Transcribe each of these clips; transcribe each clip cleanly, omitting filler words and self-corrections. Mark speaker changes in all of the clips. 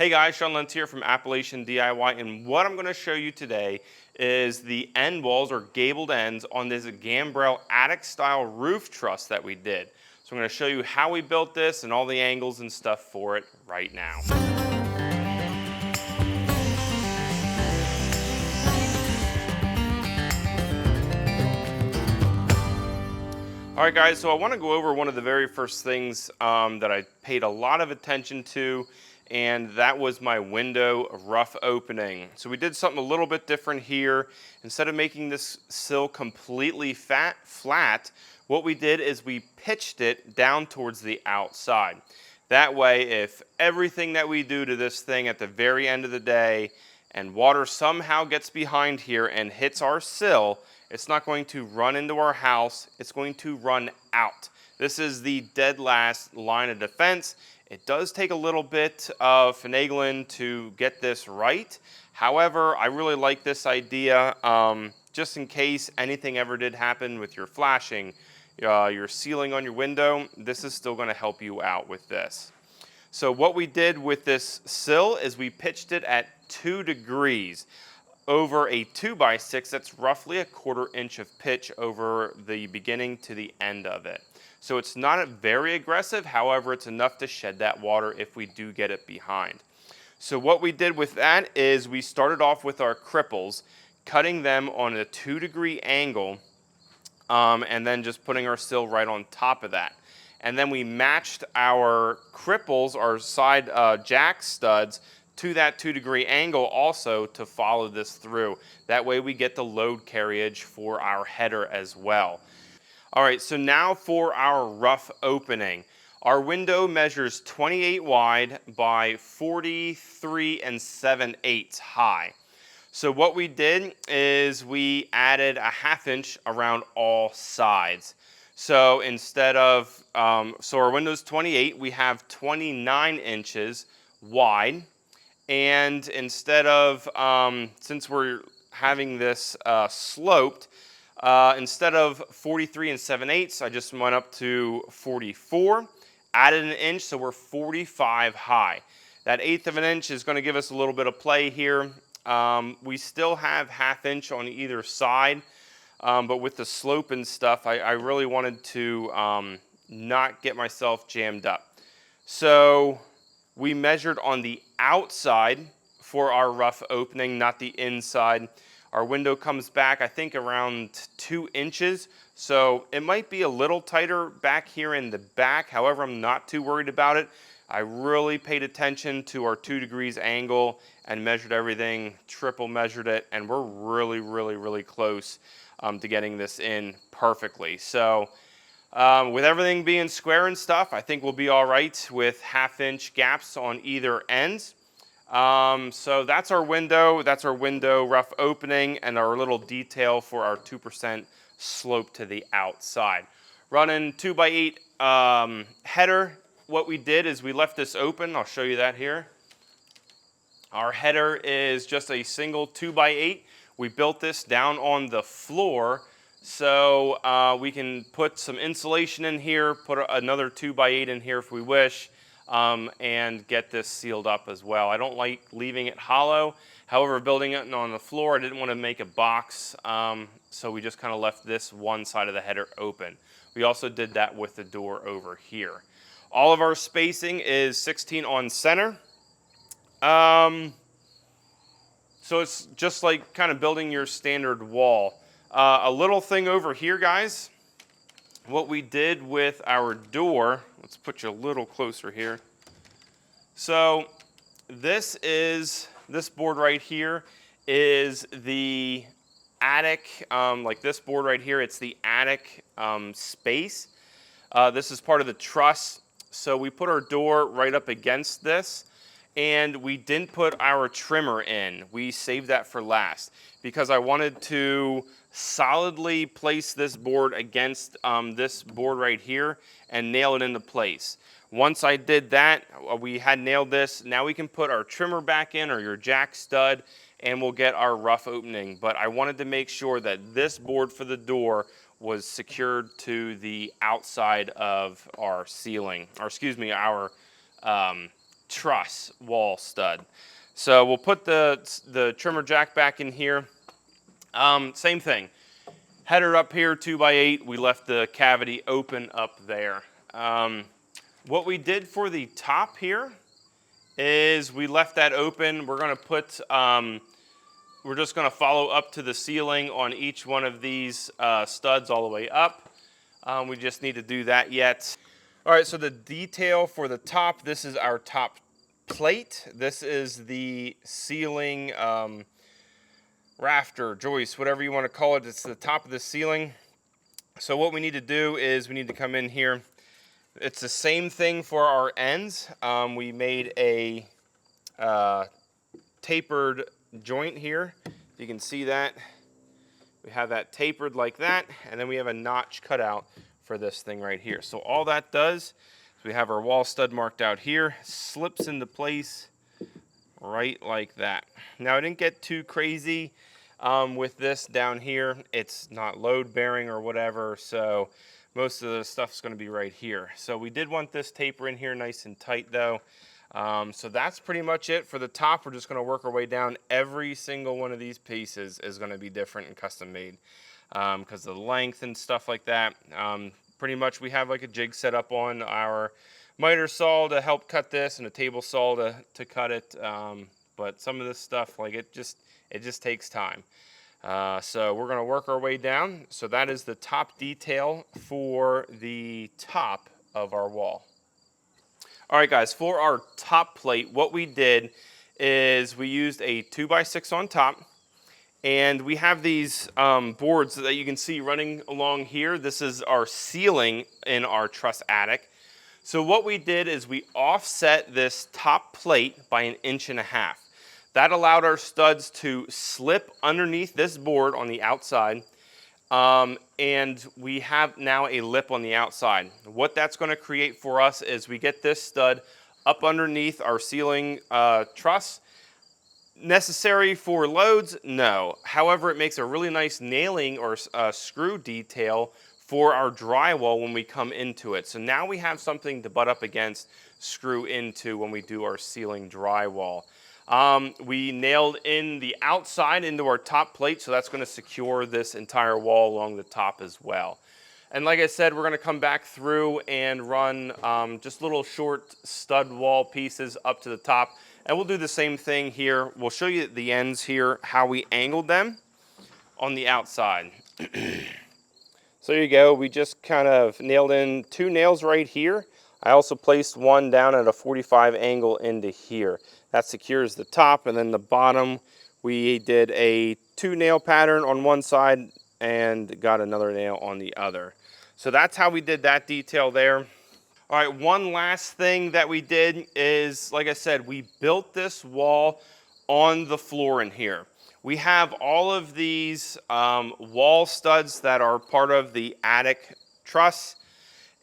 Speaker 1: Hey guys, Sean Lentz here from Appalachian DIY, and what I'm going to show you today is the end walls or gabled ends on this gambrel attic style roof truss that we did. So I'm going to show you how we built this and all the angles and stuff for it right now. All right guys, so I want to go over one of the very first things that I paid a lot of attention to, and that was my window rough opening. So we did something a little bit different here. Instead of making this sill completely flat, what we did is we pitched it down towards the outside. That way, if everything that we do to this thing at the very end of the day and water somehow gets behind here and hits our sill, it's not going to run into our house, it's going to run out. This is the dead last line of defense. It does take a little bit of finagling to get this right. However, I really like this idea just in case anything ever did happen with your flashing, your ceiling on your window. This is still going to help you out with this. So what we did with this sill is we pitched it at 2 degrees over a 2x6. That's roughly a 1/4 inch of pitch over the beginning to the end of it. So it's not very aggressive, however, it's enough to shed that water if we do get it behind. So what we did with that is we started off with our cripples, cutting them on a 2-degree angle, and then just putting our sill right on top of that. And then we matched our cripples, our side jack studs, to that 2-degree angle also to follow this through. That way we get the load carriage for our header as well. All right, so now for our rough opening. Our window measures 28 wide by 43 7/8 high. So what we did is we added a 1/2 inch around all sides. So instead of, so our window's 28, we have 29 inches wide. And instead of, since we're having this sloped, instead of 43 7/8, I just went up to 44, added an inch, so we're 45 high. That 1/8 of an inch is going to give us a little bit of play here. We still have 1/2 inch on either side, but with the slope and stuff, I really wanted to not get myself jammed up. So we measured on the outside for our rough opening, not the inside. Our window comes back, I think, around 2 inches. So it might be a little tighter back here in the back. However, I'm not too worried about it. I really paid attention to our 2 degrees angle and measured everything, triple measured it, and we're really close to getting this in perfectly. So with everything being square and stuff, I think we'll be all right with 1/2 inch gaps on either ends. So that's our window rough opening and our little detail for our 2% slope to the outside. Running 2x8 header, what we did is we left this open. I'll show you that here. Our header is just a single 2x8. We built this down on the floor, so we can put some insulation in here, put another 2x8 in here if we wish, and get this sealed up as well. I don't like leaving it hollow. However, building it on the floor, I didn't want to make a box, so we just kind of left this one side of the header open. We also did that with the door over here. All of our spacing is 16 on center. So it's just like kind of building your standard wall. A little thing over here, guys. What we did with our door, let's put you a little closer here. So this board right here is the attic, like this board right here, it's the attic space. This is part of the truss. So we put our door right up against this, and we didn't put our trimmer in. We saved that for last because I wanted to solidly place this board against this board right here and nail it into place. Once I did that, we had nailed this. Now we can put our trimmer back in, or your jack stud, and we'll get our rough opening. But I wanted to make sure that this board for the door was secured to the outside of our ceiling, or excuse me, our truss wall stud. So we'll put the trimmer jack back in here. Same thing. Header up here, 2x8. We left the cavity open up there. What we did for the top here is we left that open. We're going to put, we're just going to follow up to the ceiling on each one of these studs all the way up. We just need to do that yet. All right, so the detail for the top, this is our top plate. This is the ceiling rafter, joist, whatever you want to call it. It's the top of the ceiling. So what we need to do is we need to come in here. It's the same thing for our ends. We made a tapered joint here. You can see that. We have that tapered like that, and then we have a notch cut out for this thing right here. So all that does is we have our wall stud marked out here, slips into place right like that. Now I didn't get too crazy with this down here. It's not load bearing or whatever, so most of the stuff's going to be right here. So we did want this taper in here nice and tight though. So that's pretty much it for the top. We're just going to work our way down. Every single one of these pieces is going to be different and custom made because of the length and stuff like that. Pretty much we have like a jig set up on our miter saw to help cut this and a table saw to cut it. But some of this stuff, like it just takes time. So we're going to work our way down. So that is the top detail for the top of our wall. All right, guys, for our top plate, what we did is we used a 2x6 on top, and we have these boards that you can see running along here. This is our ceiling in our truss attic. So what we did is we offset this top plate by 1.5 inches. That allowed our studs to slip underneath this board on the outside. And we have now a lip on the outside. What that's going to create for us is we get this stud up underneath our ceiling truss. Necessary for loads? No. However, it makes a really nice nailing or screw detail for our drywall when we come into it. So now we have something to butt up against, screw into when we do our ceiling drywall. We nailed in the outside into our top plate, so that's going to secure this entire wall along the top as well. And like I said, we're going to come back through and run just little short stud wall pieces up to the top. And we'll do the same thing here. We'll show you at the ends here how we angled them on the outside. So there you go. We just kind of nailed in 2 nails right here. I also placed one down at a 45 angle into here. That secures the top, and then the bottom we did a 2 nail pattern on one side and got another nail on the other. So that's how we did that detail there. All right, one last thing that we did is, like I said, we built this wall on the floor in here. We have all of these wall studs that are part of the attic truss.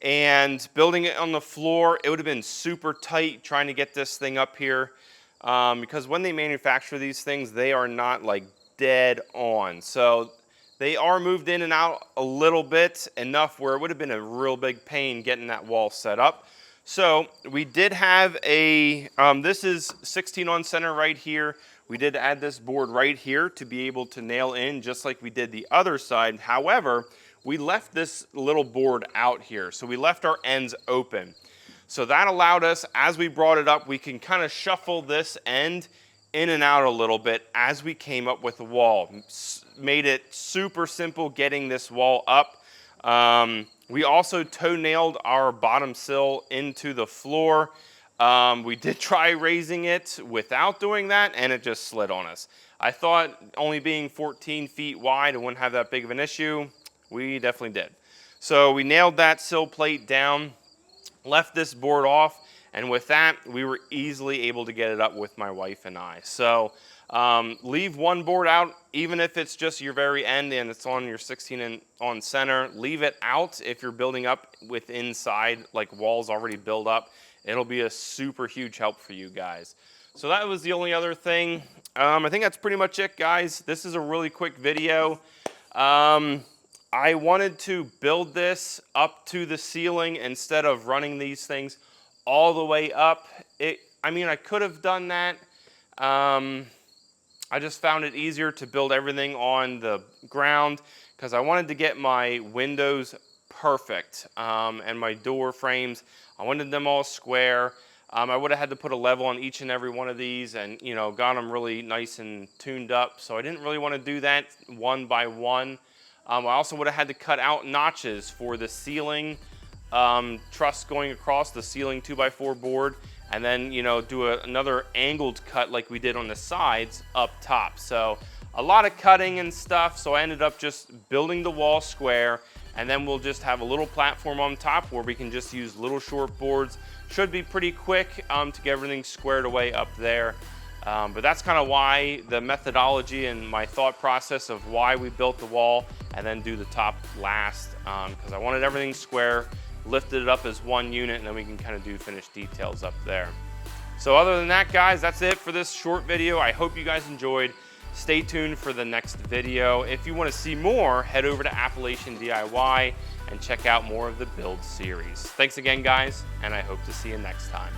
Speaker 1: And building it on the floor, it would have been super tight trying to get this thing up here because when they manufacture these things, they are not like dead on. So they are moved in and out a little bit, enough where it would have been a real big pain getting that wall set up. So we did have a, this is 16 on center right here. We did add this board right here to be able to nail in just like we did the other side. However, we left this little board out here, so we left our ends open. So that allowed us, as we brought it up, we can kind of shuffle this end in and out a little bit as we came up with the wall. Made it super simple getting this wall up. We also toe-nailed our bottom sill into the floor. We did try raising it without doing that, and it just slid on us. I thought only being 14 feet wide, it wouldn't have that big of an issue. We definitely did. So we nailed that sill plate down, left this board off, and with that, we were easily able to get it up with my wife and I. So leave one board out, even if it's just your very end and it's on your 16 on center. Leave it out if you're building up with inside, like walls already built up. It'll be a super huge help for you guys. So that was the only other thing. I think that's pretty much it, guys. This is a really quick video. I wanted to build this up to the ceiling instead of running these things all the way up. I mean, I could have done that. I just found it easier to build everything on the ground because I wanted to get my windows perfect, and my door frames, I wanted them all square. I would have had to put a level on each and every one of these and, you know, got them really nice and tuned up. So I didn't really want to do that one by one. I also would have had to cut out notches for the ceiling truss going across the ceiling 2x4 board, and then, you know, do another angled cut like we did on the sides up top. So a lot of cutting and stuff. So I ended up just building the wall square, and then we'll just have a little platform on top where we can just use little short boards. Should be pretty quick to get everything squared away up there. But that's kind of why the methodology and my thought process of why we built the wall and then do the top last, because I wanted everything square, lifted it up as one unit, and then we can kind of do finished details up there. So other than that, guys, that's it for this short video. I hope you guys enjoyed. Stay tuned for the next video. If you want to see more, head over to Appalachian DIY and check out more of the build series. Thanks again, guys, and I hope to see you next time.